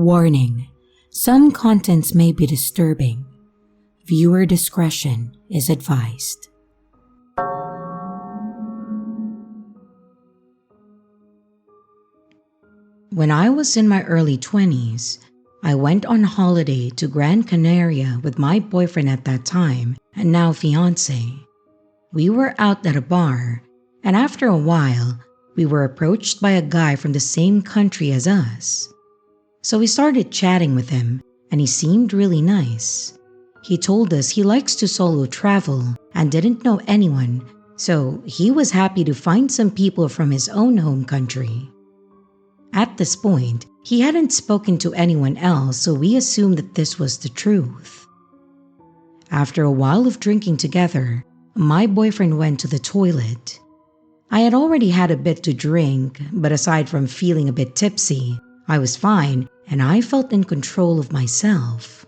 Warning: some contents may be disturbing. Viewer discretion is advised. When I was in my early 20s, I went on holiday to Gran Canaria with my boyfriend at that time and now fiance. We were out at a bar, and after a while, we were approached by a guy from the same country as us. So we started chatting with him, and he seemed really nice. He told us he likes to solo travel and didn't know anyone, so he was happy to find some people from his own home country. At this point, he hadn't spoken to anyone else, so we assumed that this was the truth. After a while of drinking together, my boyfriend went to the toilet. I had already had a bit to drink, but aside from feeling a bit tipsy, I was fine and I felt in control of myself.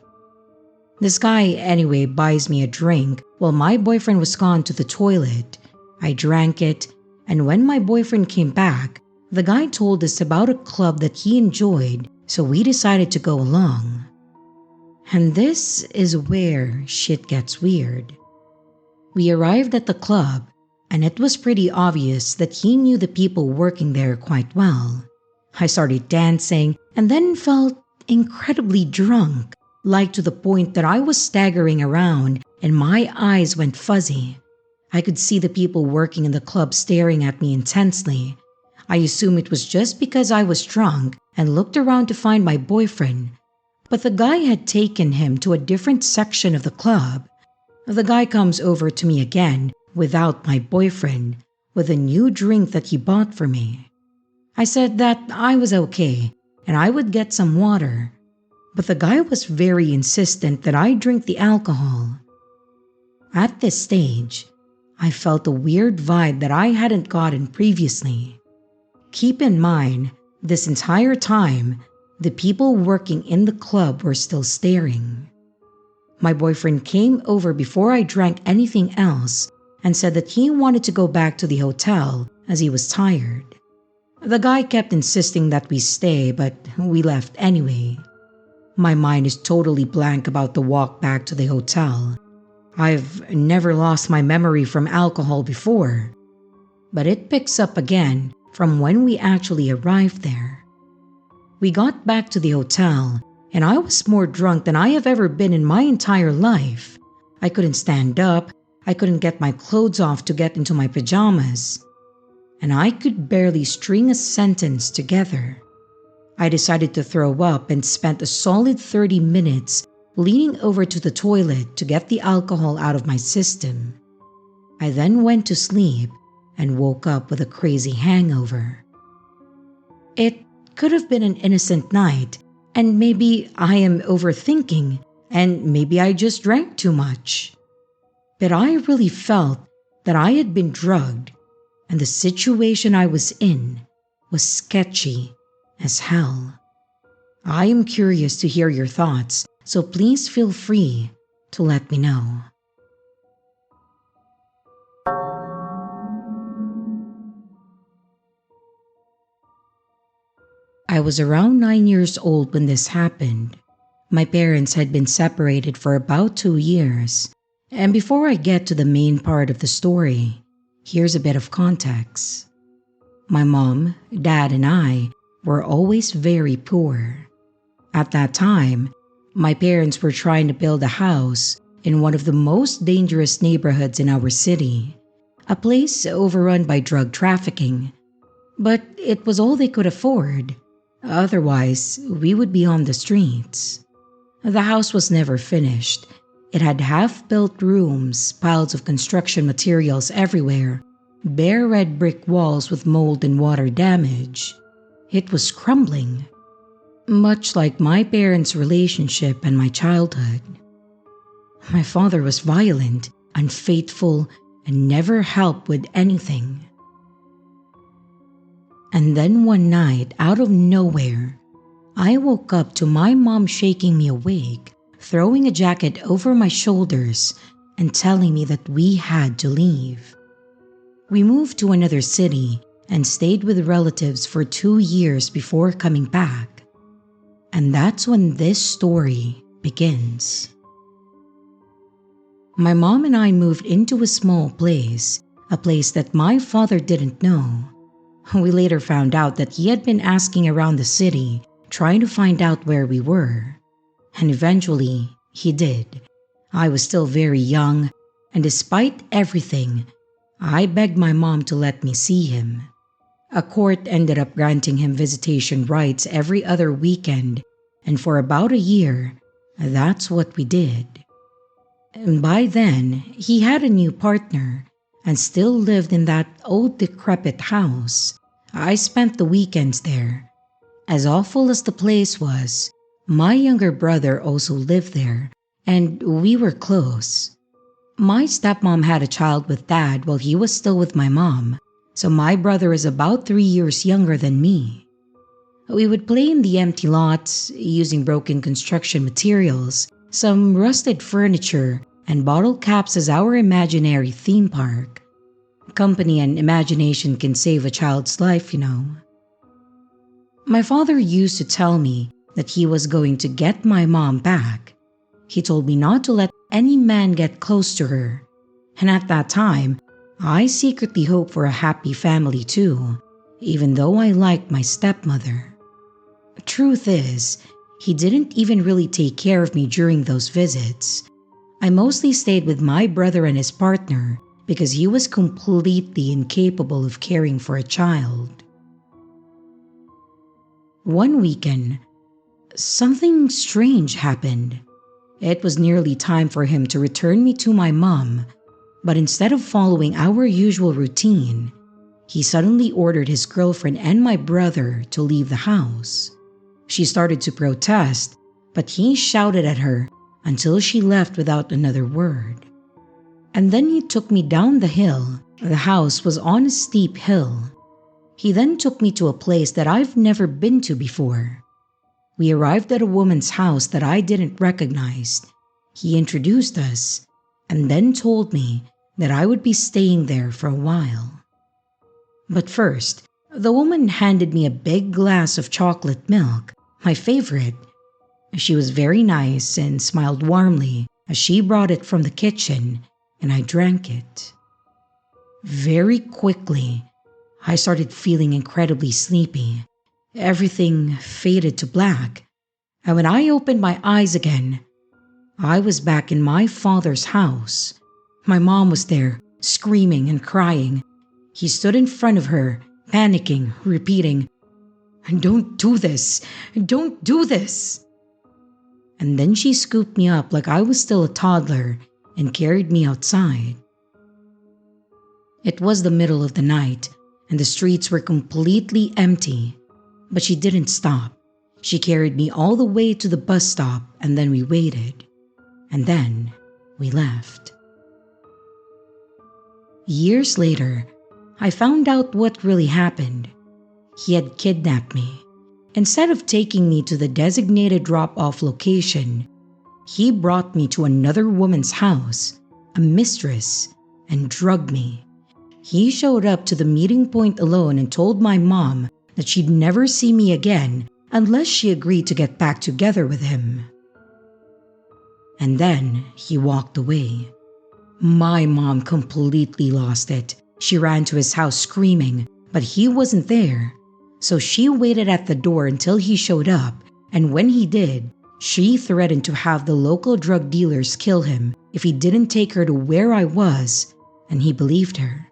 This guy anyway buys me a drink while my boyfriend was gone to the toilet. I drank it, and when my boyfriend came back, the guy told us about a club that he enjoyed, so we decided to go along. And this is where shit gets weird. We arrived at the club, and it was pretty obvious that he knew the people working there quite well. I started dancing and then felt incredibly drunk, like to the point that I was staggering around and my eyes went fuzzy. I could see the people working in the club staring at me intensely. I assumed it was just because I was drunk and looked around to find my boyfriend, but the guy had taken him to a different section of the club. The guy comes over to me again without my boyfriend, with a new drink that he bought for me. I said that I was okay and I would get some water, but the guy was very insistent that I drink the alcohol. At this stage, I felt a weird vibe that I hadn't gotten previously. Keep in mind, this entire time, the people working in the club were still staring. My boyfriend came over before I drank anything else and said that he wanted to go back to the hotel as he was tired. The guy kept insisting that we stay, but we left anyway. My mind is totally blank about the walk back to the hotel. I've never lost my memory from alcohol before, but it picks up again from when we actually arrived there. We got back to the hotel, and I was more drunk than I have ever been in my entire life. I couldn't stand up, I couldn't get my clothes off to get into my pajamas, and I could barely string a sentence together. I decided to throw up and spent a solid 30 minutes leaning over to the toilet to get the alcohol out of my system. I then went to sleep and woke up with a crazy hangover. It could have been an innocent night, and maybe I am overthinking, and maybe I just drank too much. But I really felt that I had been drugged, and the situation I was in was sketchy as hell. I am curious to hear your thoughts, so please feel free to let me know. I was around 9 years old when this happened. My parents had been separated for about 2 years. And before I get to the main part of the story, here's a bit of context. My mom, dad, and I were always very poor. At that time, my parents were trying to build a house in one of the most dangerous neighborhoods in our city, a place overrun by drug trafficking. But it was all they could afford. Otherwise, we would be on the streets. The house was never finished. It had half-built rooms, piles of construction materials everywhere, bare red brick walls with mold and water damage. It was crumbling, much like my parents' relationship and my childhood. My father was violent, unfaithful, and never helped with anything. And then one night, out of nowhere, I woke up to my mom shaking me awake, throwing a jacket over my shoulders, and telling me that we had to leave. We moved to another city and stayed with relatives for 2 years before coming back. And that's when this story begins. My mom and I moved into a small place, a place that my father didn't know. We later found out that he had been asking around the city, trying to find out where we were. And eventually, he did. I was still very young, and despite everything, I begged my mom to let me see him. A court ended up granting him visitation rights every other weekend, and for about a year, that's what we did. And by then, he had a new partner and still lived in that old decrepit house. I spent the weekends there. As awful as the place was, my younger brother also lived there, and we were close. My stepmom had a child with dad while he was still with my mom, so my brother is about 3 years younger than me. We would play in the empty lots, using broken construction materials, some rusted furniture, and bottle caps as our imaginary theme park. Company and imagination can save a child's life, you know. My father used to tell me that he was going to get my mom back. He told me not to let any man get close to her. And at that time, I secretly hoped for a happy family too, even though I liked my stepmother. Truth is, he didn't even really take care of me during those visits. I mostly stayed with my brother and his partner because he was completely incapable of caring for a child. One weekend, something strange happened. It was nearly time for him to return me to my mom, but instead of following our usual routine, he suddenly ordered his girlfriend and my brother to leave the house. She started to protest, but he shouted at her until she left without another word. And then he took me down the hill. The house was on a steep hill. He then took me to a place that I've never been to before. We arrived at a woman's house that I didn't recognize. He introduced us and then told me that I would be staying there for a while. But first, the woman handed me a big glass of chocolate milk, my favorite. She was very nice and smiled warmly as she brought it from the kitchen, and I drank it. Very quickly, I started feeling incredibly sleepy. Everything faded to black, and when I opened my eyes again, I was back in my father's house. My mom was there, screaming and crying. He stood in front of her, panicking, repeating, "Don't do this! Don't do this!" And then she scooped me up like I was still a toddler and carried me outside. It was the middle of the night, and the streets were completely empty. But she didn't stop. She carried me all the way to the bus stop, and then we waited. And then we left. Years later, I found out what really happened. He had kidnapped me. Instead of taking me to the designated drop-off location, he brought me to another woman's house, a mistress, and drugged me. He showed up to the meeting point alone and told my mom that she'd never see me again unless she agreed to get back together with him. And then he walked away. My mom completely lost it. She ran to his house screaming, but he wasn't there. So she waited at the door until he showed up, and when he did, she threatened to have the local drug dealers kill him if he didn't take her to where I was, and he believed her.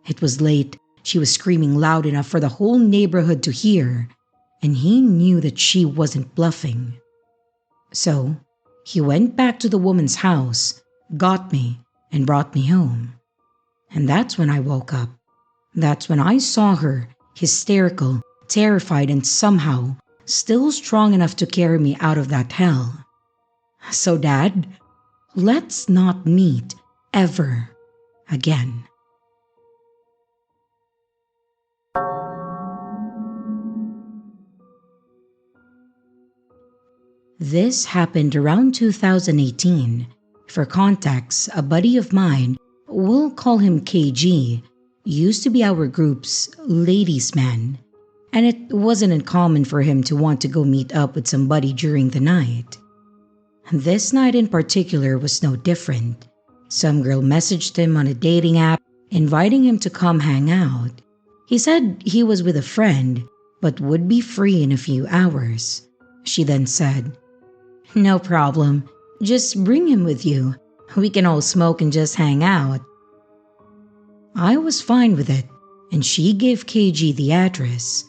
It was late. She was screaming loud enough for the whole neighborhood to hear, and he knew that she wasn't bluffing. So he went back to the woman's house, got me, and brought me home. And that's when I woke up. That's when I saw her, hysterical, terrified, and somehow still strong enough to carry me out of that hell. So, Dad, let's not meet ever again. This happened around 2018. For context, a buddy of mine, we'll call him KG, used to be our group's ladies' man. and it wasn't uncommon for him to want to go meet up with somebody during the night. This night in particular was no different. Some girl messaged him on a dating app, inviting him to come hang out. He said he was with a friend, but would be free in a few hours. She then said, "No problem, just bring him with you. We can all smoke and just hang out." I was fine with it, and she gave KG the address.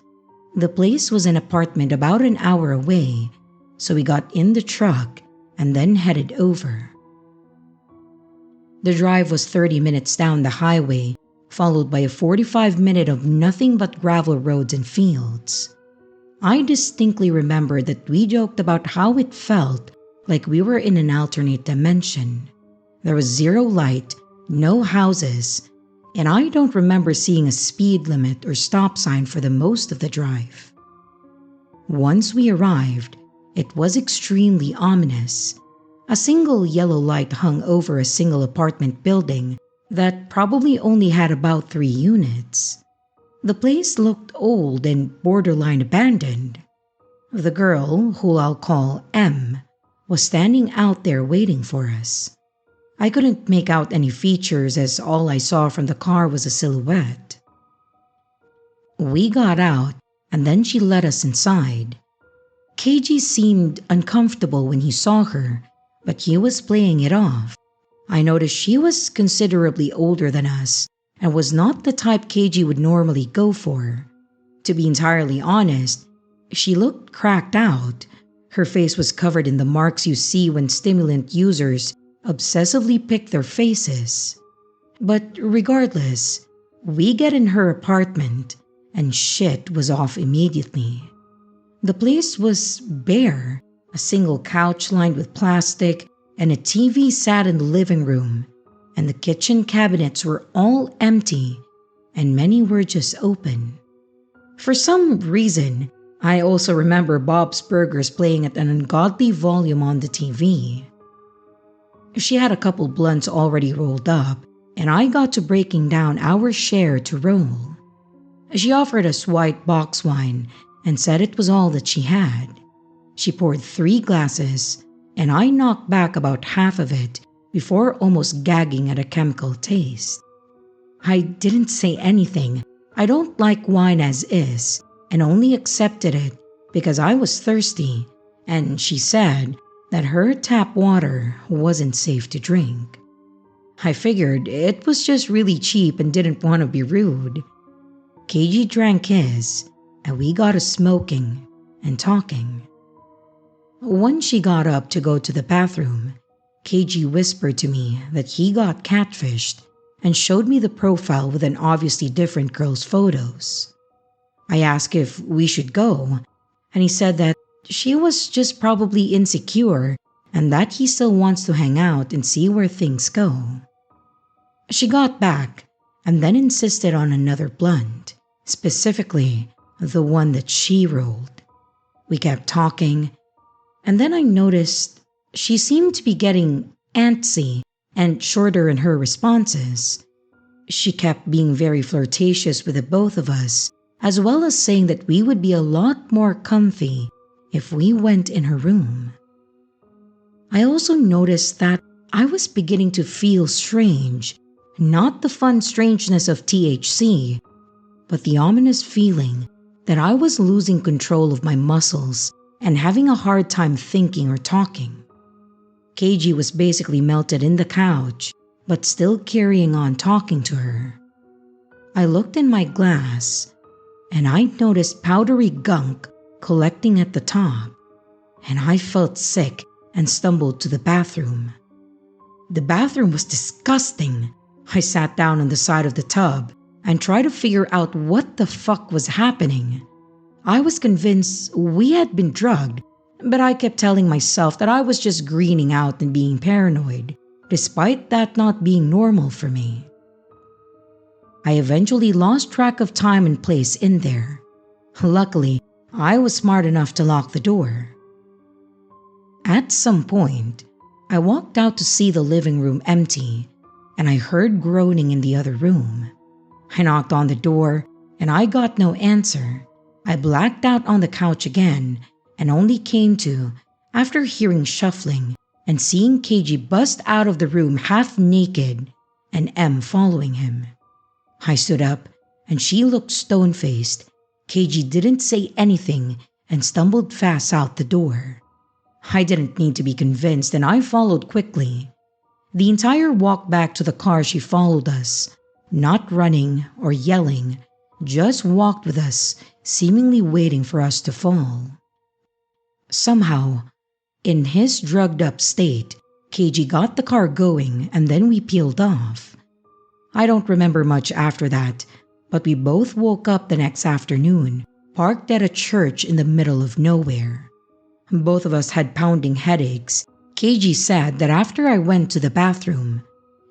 The place was an apartment about an hour away, so we got in the truck and then headed over. The drive was 30 minutes down the highway, followed by a 45-minute of nothing but gravel roads and fields. I distinctly remember that we joked about how it felt like we were in an alternate dimension. There was zero light, no houses, and I don't remember seeing a speed limit or stop sign for the most of the drive. Once we arrived, it was extremely ominous. A single yellow light hung over a single apartment building that probably only had about 3 units. The place looked old and borderline abandoned. The girl, who I'll call M, was standing out there waiting for us. I couldn't make out any features as all I saw from the car was a silhouette. We got out and then she let us inside. KG seemed uncomfortable when he saw her, but he was playing it off. I noticed she was considerably older than us and was not the type KG would normally go for. To be entirely honest, she looked cracked out. Her face was covered in the marks you see when stimulant users obsessively pick their faces. But regardless, we get in her apartment and shit was off immediately. The place was bare. A single couch lined with plastic and a TV sat in the living room, and the kitchen cabinets were all empty and many were just open. For some reason, I also remember Bob's Burgers playing at an ungodly volume on the TV. She had a couple blunts already rolled up, and I got to breaking down our share to roll. She offered us white box wine and said it was all that she had. She poured 3 glasses, and I knocked back about half of it before almost gagging at a chemical taste. I didn't say anything. I don't like wine as is, and only accepted it because I was thirsty, and she said that her tap water wasn't safe to drink. I figured it was just really cheap and didn't want to be rude. KG drank his, and we got us smoking and talking. Once she got up to go to the bathroom, KG whispered to me that he got catfished and showed me the profile with an obviously different girl's photos. I asked if we should go, and he said that she was just probably insecure and that he still wants to hang out and see where things go. She got back and then insisted on another blunt, specifically the one that she rolled. We kept talking, and then I noticed she seemed to be getting antsy and shorter in her responses. She kept being very flirtatious with the both of us, as well as saying that we would be a lot more comfy if we went in her room. I also noticed that I was beginning to feel strange, not the fun strangeness of THC, but the ominous feeling that I was losing control of my muscles and having a hard time thinking or talking. KG was basically melted in the couch, but still carrying on talking to her. I looked in my glass, and I noticed powdery gunk collecting at the top, and I felt sick and stumbled to the bathroom. The bathroom was disgusting. I sat down on the side of the tub and tried to figure out what the fuck was happening. I was convinced we had been drugged, but I kept telling myself that I was just greening out and being paranoid, despite that not being normal for me. I eventually lost track of time and place in there. Luckily, I was smart enough to lock the door. At some point, I walked out to see the living room empty, and I heard groaning in the other room. I knocked on the door, and I got no answer, I blacked out on the couch again and only came to after hearing shuffling and seeing KG bust out of the room half naked and M following him. I stood up and she looked stone-faced. KG didn't say anything and stumbled fast out the door. I didn't need to be convinced and I followed quickly. The entire walk back to the car she followed us, not running or yelling, just walked with us, seemingly waiting for us to fall. Somehow, in his drugged up state, KG got the car going and then we peeled off. I don't remember much after that, but we both woke up the next afternoon, parked at a church in the middle of nowhere. Both of us had pounding headaches. KG said that after I went to the bathroom,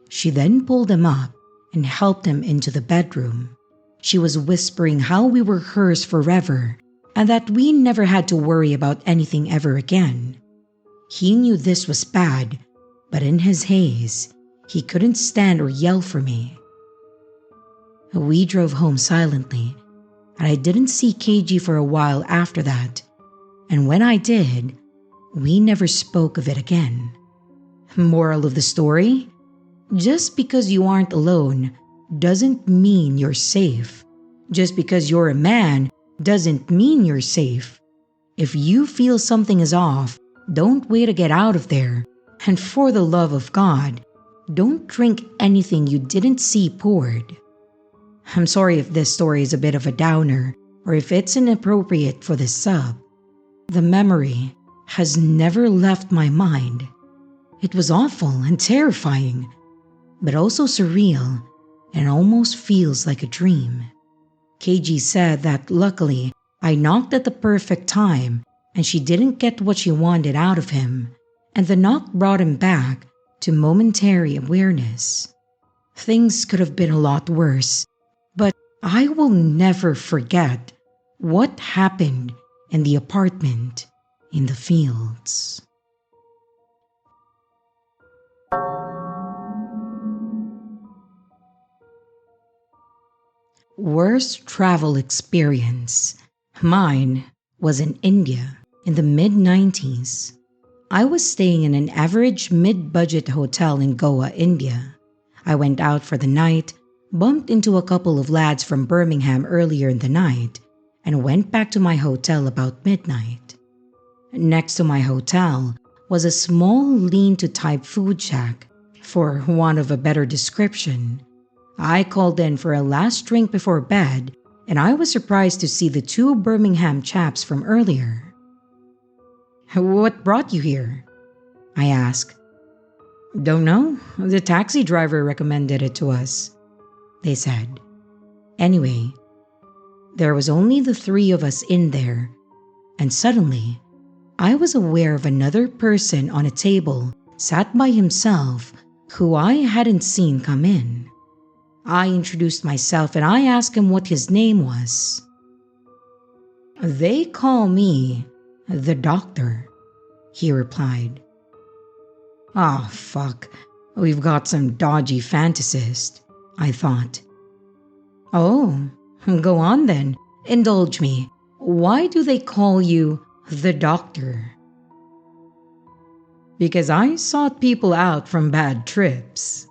she then pulled him up and helped him into the bedroom. She was whispering how we were hers forever and that we never had to worry about anything ever again. He knew this was bad, but in his haze, he couldn't stand or yell for me. We drove home silently, and I didn't see KG for a while after that, and when I did, we never spoke of it again. Moral of the story? Just because you aren't alone doesn't mean you're safe. Just because you're a man doesn't mean you're safe. If you feel something is off, don't wait to get out of there. And for the love of God, don't drink anything you didn't see poured. I'm sorry if this story is a bit of a downer or if it's inappropriate for this sub. The memory has never left my mind. It was awful and terrifying, but also surreal and almost feels like a dream. KG said that luckily I knocked at the perfect time and she didn't get what she wanted out of him, and the knock brought him back to momentary awareness. Things could have been a lot worse, but I will never forget what happened in the apartment in the fields. Worst travel experience. Mine was in India in the mid-90s. I was staying in an average mid-budget hotel in Goa, India. I went out for the night, bumped into a couple of lads from Birmingham earlier in the night, and went back to my hotel about midnight. Next to my hotel was a small lean-to type food shack, for want of a better description. I called in for a last drink before bed, and I was surprised to see the two Birmingham chaps from earlier. "What brought you here?" I asked. "Don't know. The taxi driver recommended it to us," they said. Anyway, there was only the three of us in there, and suddenly, I was aware of another person on a table sat by himself who I hadn't seen come in. I introduced myself and I asked him what his name was. "They call me the doctor," he replied. "Ah, fuck. We've got some dodgy fantasist," I thought. "Oh, go on then. Indulge me. Why do they call you the doctor?" "Because I sought people out from bad trips."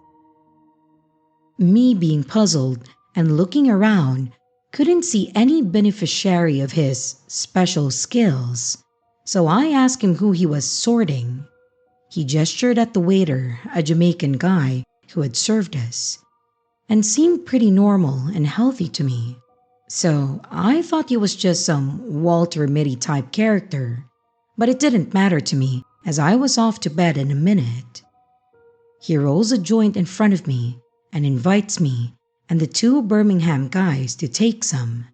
Me being puzzled and looking around, couldn't see any beneficiary of his special skills, so I asked him who he was sorting. He gestured at the waiter, a Jamaican guy who had served us, and seemed pretty normal and healthy to me. So I thought he was just some Walter Mitty type character, but it didn't matter to me as I was off to bed in a minute. He rolls a joint in front of me and invites me and the two Birmingham guys to take some.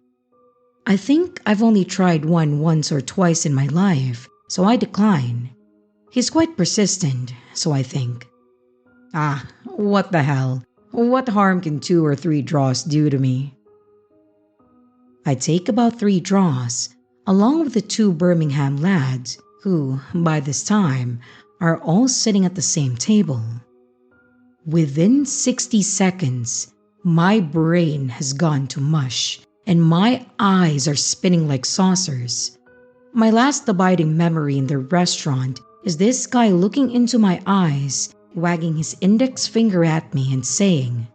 I think I've only tried one once or twice in my life, so I decline. He's quite persistent, so I think, what the hell? What harm can 2 or 3 draws do to me? I take about 3 draws, along with the 2 Birmingham lads, who, by this time, are all sitting at the same table. Within 60 seconds, my brain has gone to mush, and my eyes are spinning like saucers. My last abiding memory in the restaurant is this guy looking into my eyes, wagging his index finger at me and saying,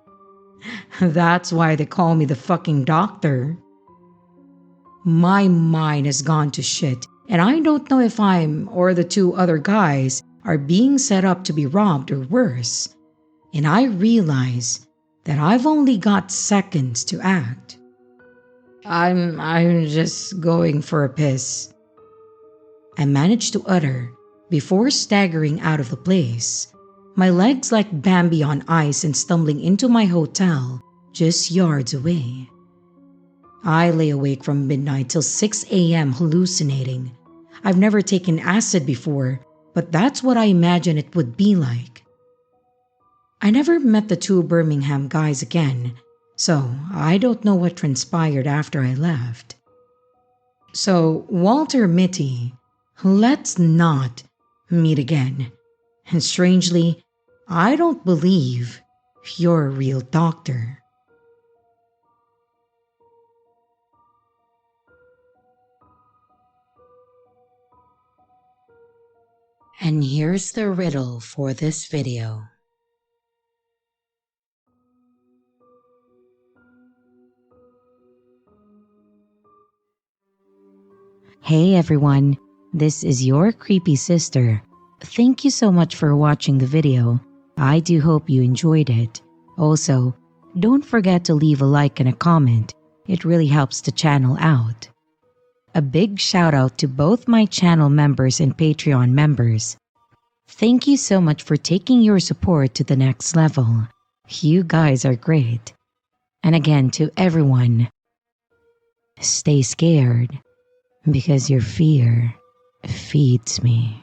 "That's why they call me the fucking doctor." My mind has gone to shit, and I don't know if I'm or the two other guys are being set up to be robbed or worse. And I realize that I've only got seconds to act. I'm just going for a piss, I managed to utter before staggering out of the place, my legs like Bambi on ice and stumbling into my hotel just yards away. I lay awake from midnight till 6 a.m. hallucinating. I've never taken acid before, but that's what I imagine it would be like. I never met the two Birmingham guys again, so I don't know what transpired after I left. So, Walter Mitty, let's not meet again. And strangely, I don't believe you're a real doctor. And here's the riddle for this video. Hey everyone, this is your creepy sister. Thank you so much for watching the video. I do hope you enjoyed it. Also, don't forget to leave a like and a comment. It really helps the channel out. A big shout out to both my channel members and Patreon members. Thank you so much for taking your support to the next level. You guys are great. And again, to everyone, stay scared because your fear feeds me.